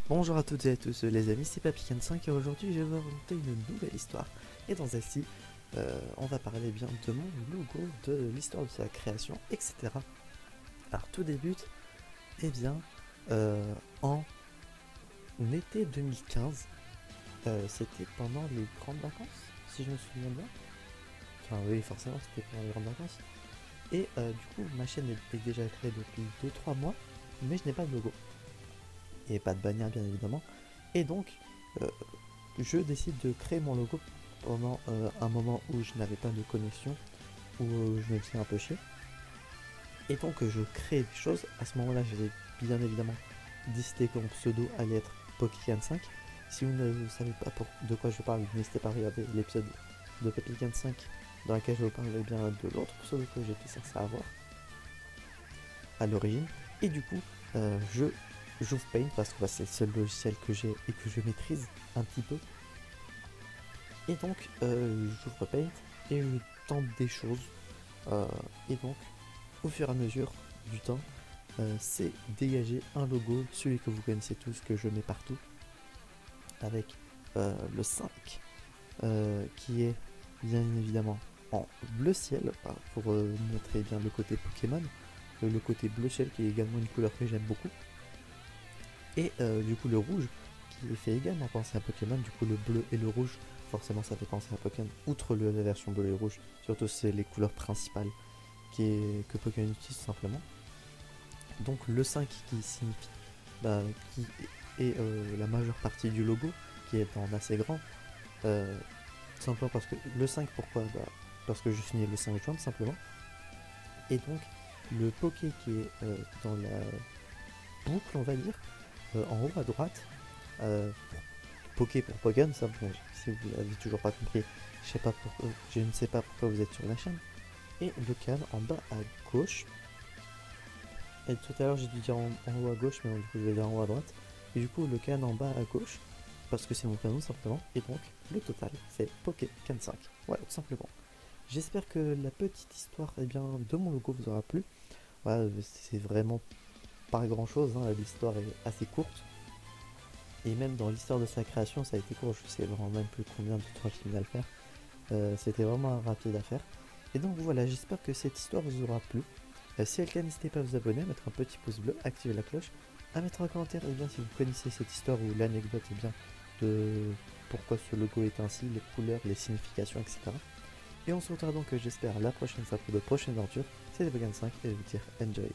Bonjour à toutes et à tous les amis, c'est Papycan5 et aujourd'hui je vais vous raconter une nouvelle histoire. Et dans celle-ci, on va parler bien de mon logo, de l'histoire de sa création, etc. Alors tout débute, eh bien, en été 2015, c'était pendant les grandes vacances, si je me souviens bien. Enfin oui, forcément c'était pendant les grandes vacances. Et du coup, ma chaîne est déjà créée depuis 2-3 mois, mais je n'ai pas de logo. Et pas de bannière bien évidemment. Et donc, euh, je décide de créer mon logo pendant un moment où je n'avais pas de connexion, où je me faisais un peu chier. Et donc je crée des choses. À ce moment-là, j'avais bien évidemment décidé que mon pseudo allait être Pokécan5. Si vous ne savez pas de quoi je parle, n'hésitez pas à regarder l'épisode de Pokécan5 dans lequel je vous parlerai bien de l'autre pseudo que j'étais censé avoir à l'origine. Et du coup, j'ouvre Paint parce que c'est le seul logiciel que j'ai et que je maîtrise un petit peu. Et donc, j'ouvre Paint et je tente des choses. Euh, et donc, au fur et à mesure du temps, c'est dégager un logo, celui que vous connaissez tous, que je mets partout, avec le 5, qui est bien évidemment en bleu ciel, pour montrer bien le côté Pokémon, le côté bleu ciel qui est également une couleur que j'aime beaucoup, et du coup le rouge, qui fait également penser à Pokémon, du coup le bleu et le rouge, forcément ça fait penser à Pokémon, outre la version bleu et rouge, surtout c'est les couleurs principales que Pokémon utilise simplement. Donc le 5 qui signifie, qui est la majeure partie du logo, qui est en assez grand, simplement parce que le 5, pourquoi parce que je suis né le 5 juin, tout simplement. Et donc le Poké qui est dans la boucle, on va dire, en haut à droite, Poké pour Pokémon, simplement, si vous l'avez toujours pas compris, je ne sais pas pourquoi vous êtes sur la chaîne. Et le can en bas à gauche. Et tout à l'heure j'ai dû dire en haut à gauche, mais du coup je vais dire en haut à droite. Et du coup le can en bas à gauche, parce que c'est mon prénom simplement. Et donc le total fait Pokécan 5. Voilà, tout simplement. J'espère que la petite histoire bien, de mon logo vous aura plu. Voilà, c'est vraiment pas grand chose, hein, l'histoire est assez courte. Et même dans l'histoire de sa création, ça a été court, je sais vraiment même plus combien de temps j'ai mis à le faire. C'était vraiment rapide à faire. Et donc voilà, j'espère que cette histoire vous aura plu. Si c'est le cas, n'hésitez pas à vous abonner, à mettre un petit pouce bleu, activer la cloche, à mettre un commentaire et bien si vous connaissez cette histoire ou l'anecdote et bien de pourquoi ce logo est ainsi, les couleurs, les significations, etc. Et on se retrouve donc j'espère la prochaine fois pour de prochaines aventures. C'était Vegan5 et je vous dire enjoy.